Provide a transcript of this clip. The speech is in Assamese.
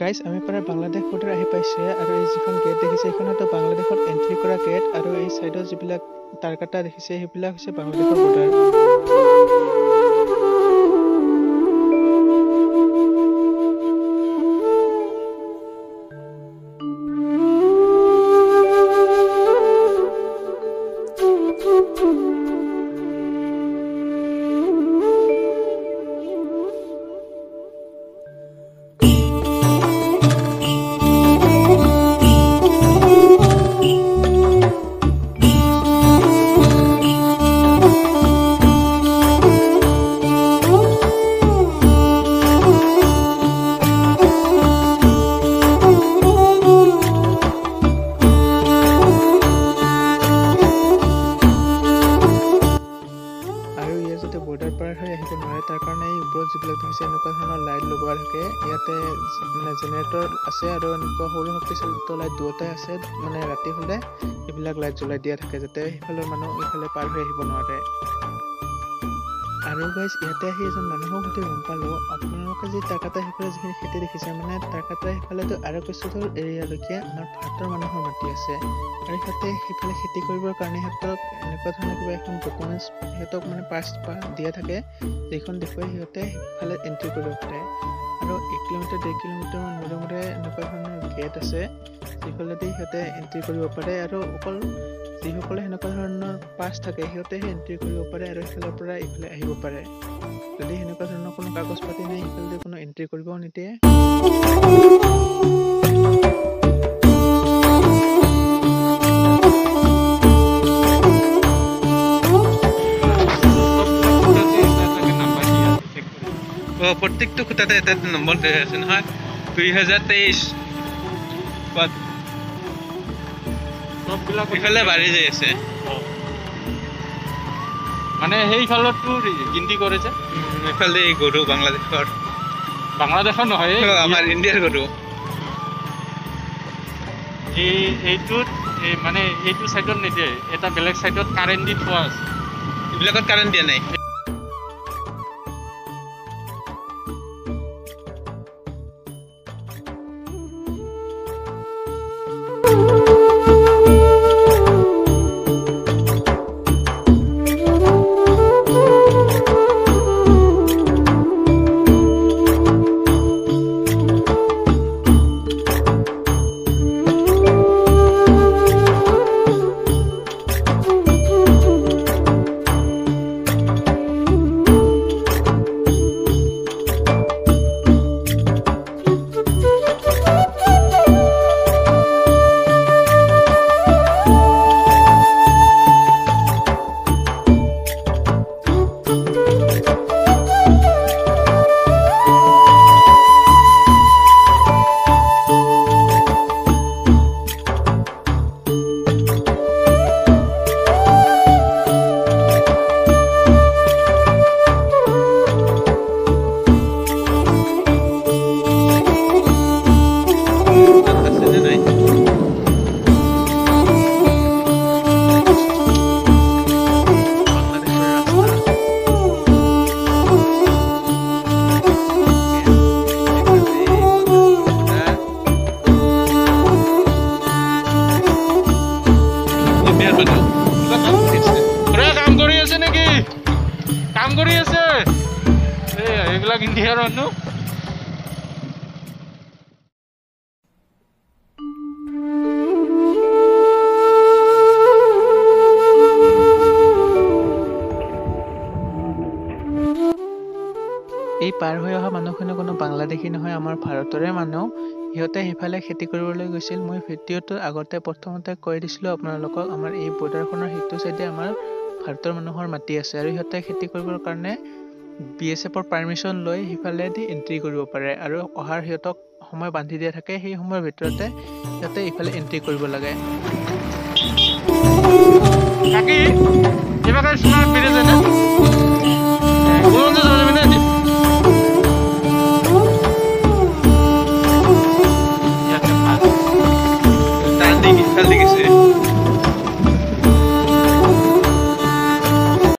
গাইজ আমি প্ৰায় বাংলাদেশ বৰ্ডাৰ আহি পাইছে আৰু এই যিখন গেট দেখিছে এইখনতো বাংলাদেশত এণ্ট্ৰি কৰা গেট আৰু এই চাইডত যিবিলাক তাৰকাটা দেখিছে সেইবিলাক হৈছে বাংলাদেশৰ বৰ্ডাৰ। বৰ্ডাৰ পাৰ হৈ আহিব নোৱাৰে তাৰ কাৰণে এই ওপৰত যিবিলাক দেখিছে এনেকুৱা ধৰণৰ লাইট লগোৱা থাকে। ইয়াতে মানে জেনেৰেটৰ আছে আৰু এনেকুৱা সৌৰ শক্তি চালিত লাইট দুয়োটাই আছে। মানে ৰাতি হ'লে এইবিলাক লাইট জ্বলাই দিয়া থাকে যাতে সেইফালৰ মানুহ এইফালে পাৰ হৈ আহিব নোৱাৰে। আৰু গাইজ ইয়াতে আহি এজন মানুহৰ সৈতে গম পালোঁ আপোনালোকে যি তাকাটা সেইফালে যিখিনি খেতি দেখিছে মানে তাকাটা সেইফালেতো আৰু কিছু দূৰ এৰিয়ালৈকে আমাৰ ভাৰতৰ মানুহৰ মাটি আছে আৰু সিহঁতে সেইফালে খেতি কৰিবৰ কাৰণে সিহঁতক এনেকুৱা ধৰণৰ কিবা এখন ডকুমেণ্টছ সিহঁতক মানে পাছ দিয়া থাকে যিখন দেখুৱাই সিহঁতে সেইফালে এণ্ট্ৰি কৰিব পাৰে। আৰু 1 কিলোমিটাৰ 1.5 কিলোমিটাৰমান মূৰে মূৰে এনেকুৱা ধৰণৰ গেট আছে যিফালেদি সিহঁতে এণ্ট্ৰি কৰিব পাৰে আৰু অকল যিসকলে সেনেকুৱা ধৰণৰ পাছ থাকে সিহঁতেহে এণ্ট্ৰি কৰিব পাৰে আৰু সেইফালৰ পৰা এইফালে আহিব পাৰে। যদি সেনেকুৱা ধৰণৰ কোনো কাগজ পাতি নাই সেইফালে কোনো এণ্ট্ৰি কৰিবও নিদিয়ে। প্ৰত্যেকটো খুঁটাতে এটা নম্বৰ দিয়া আছে নহয় 2023 ইফালে বাঢ়ি যাই আছে মানে সেইফালতো গিনতি কৰে যে ইফালে গৰু বাংলাদেশৰ নহয় আমাৰ ইণ্ডিয়াৰ গৰু এইটোত মানে এইটো চাইডত নিদিয়ে এটা বেলেগ চাইডত কাৰেণ্ট দি থোৱা আছে এইবিলাকত কাৰেণ্ট দিয়া নাই। কাম কৰি আছে এইবিলাক ইণ্ডিয়াৰ মানুহ এই পাৰ হৈ অহা মানুহখিনি কোনো বাংলাদেশী নহয়, আমাৰ ভাৰতৰে মানুহ। সিহঁতে সেইফালে খেতি কৰিবলৈ গৈছিল। মই ভিডিঅ'টো আগতে প্ৰথমতে কৈ দিছিলোঁ আপোনালোকক আমাৰ এই বৰ্ডাৰখনৰ সেইটো চাইডে আমাৰ ভাৰতৰ মানুহৰ মাটি আছে আৰু সিহঁতে খেতি কৰিবৰ কাৰণে BSFৰ পাৰ্মিশ্যন লৈ সিফালেদি এণ্ট্ৰি কৰিব পাৰে আৰু অহাৰ সিহঁতক সময় বান্ধি দিয়া থাকে। সেই সময়ৰ ভিতৰতে সিহঁতে ইফালে এণ্ট্ৰি কৰিব লাগে। বাকী এইবাৰ স্মাৰ্ট ব্ৰিজ